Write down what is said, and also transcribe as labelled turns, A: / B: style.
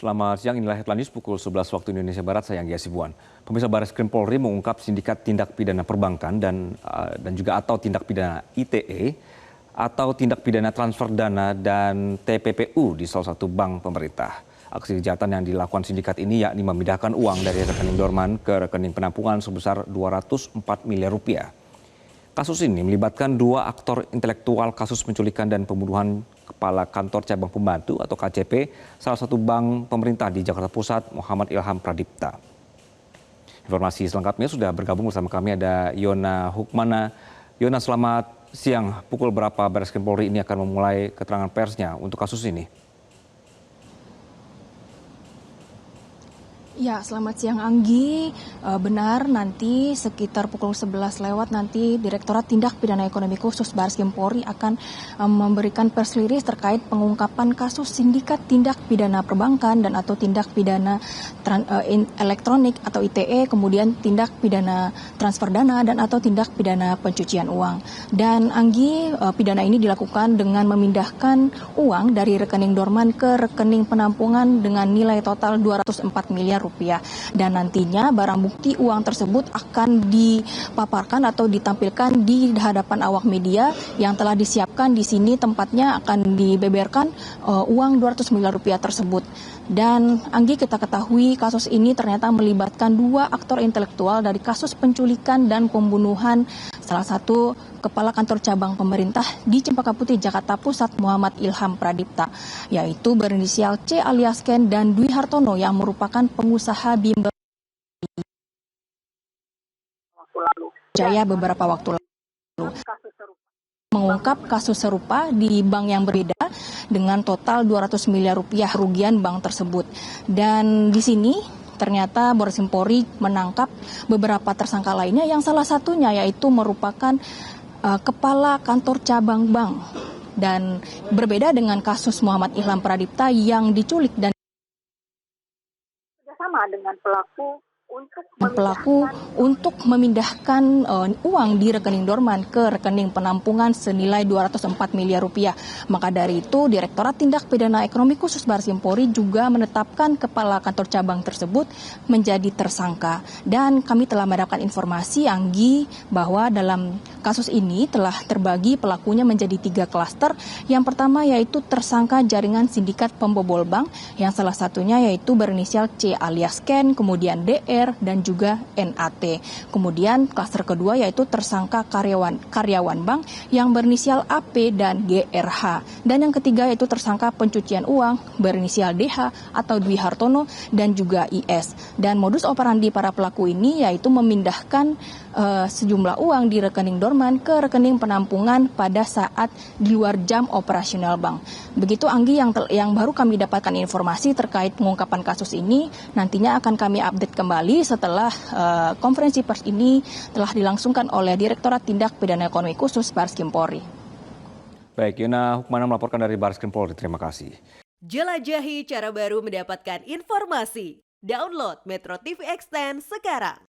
A: Selamat siang, inilah headline news pukul 11 waktu Indonesia Barat, saya Anggi Hasibuan. Pemirsa, Barreskrim Polri mengungkap sindikat tindak pidana perbankan dan juga atau tindak pidana ITE atau tindak pidana transfer dana dan TPPU di salah satu bank pemerintah. Aksi kejahatan yang dilakukan sindikat ini yakni memindahkan uang dari rekening dorman ke rekening penampungan sebesar 204 miliar rupiah. Kasus ini melibatkan dua aktor intelektual kasus penculikan dan pembunuhan Kepala Kantor Cabang Pembantu atau KCP, salah satu bank pemerintah di Jakarta Pusat, Muhammad Ilham Pradipta. Informasi selengkapnya sudah bergabung bersama kami ada Yona Hukmana. Yona, selamat siang. Pukul berapa Barreskrim Polri ini akan memulai keterangan persnya untuk kasus ini?
B: Ya, selamat siang Anggi. Benar, nanti sekitar pukul 11 lewat nanti Direktorat Tindak Pidana Ekonomi Khusus Barreskrim Polri akan memberikan press release terkait pengungkapan kasus sindikat tindak pidana perbankan dan atau tindak pidana elektronik atau ITE, kemudian tindak pidana transfer dana dan atau tindak pidana pencucian uang. Dan Anggi, pidana ini dilakukan dengan memindahkan uang dari rekening dorman ke rekening penampungan dengan nilai total 204 miliar rupiah. Dan nantinya barang bukti uang tersebut akan dipaparkan atau ditampilkan di hadapan awak media yang telah disiapkan di sini. Tempatnya akan dibeberkan uang 200 miliar rupiah tersebut. Dan Anggi, kita ketahui kasus ini ternyata melibatkan dua aktor intelektual dari kasus penculikan dan pembunuhan salah satu Kepala Kantor Cabang Pemerintah di Cempaka Putih, Jakarta Pusat, Muhammad Ilham Pradipta, yaitu berinisial C alias Ken dan Dwi Hartono yang merupakan pengusaha bimbel Jaya beberapa waktu lalu. Mengungkap kasus serupa di bank yang berbeda dengan total 200 miliar rupiah kerugian bank tersebut. Dan di sini ternyata Barreskrim Polri menangkap beberapa tersangka lainnya yang salah satunya yaitu merupakan Kepala Kantor Cabang Bank. Dan berbeda dengan kasus Muhammad Ilham Pradipta yang diculik dan
C: sama dengan pelaku
B: untuk memindahkan uang di rekening dorman ke rekening penampungan senilai 204 miliar rupiah. Maka dari itu Direktorat Tindak Pidana Ekonomi Khusus Barreskrim Polri juga menetapkan Kepala Kantor Cabang tersebut menjadi tersangka. Dan kami telah mendapatkan informasi, Anggi, bahwa dalam kasus ini telah terbagi pelakunya menjadi 3 klaster. Yang pertama yaitu tersangka jaringan sindikat pembobol bank, yang salah satunya yaitu berinisial C alias Ken, kemudian DR dan juga NAT. Kemudian klaster kedua yaitu tersangka karyawan bank yang berinisial AP dan GRH. Dan yang ketiga yaitu tersangka pencucian uang berinisial DH atau Dwi Hartono dan juga IS. Dan modus operandi para pelaku ini yaitu memindahkan sejumlah uang di rekening dorman ke rekening penampungan pada saat di luar jam operasional bank. Begitu Anggi yang baru kami dapatkan informasi terkait pengungkapan kasus ini. Nantinya akan kami update kembali setelah konferensi pers ini telah dilangsungkan oleh Direktorat Tindak Pidana Ekonomi Khusus Barreskrim Polri.
A: Baik, Yona Hukmana melaporkan dari Barreskrim Polri. Terima kasih.
D: Jelajahi cara baru mendapatkan informasi. Download Metro TV Extend sekarang.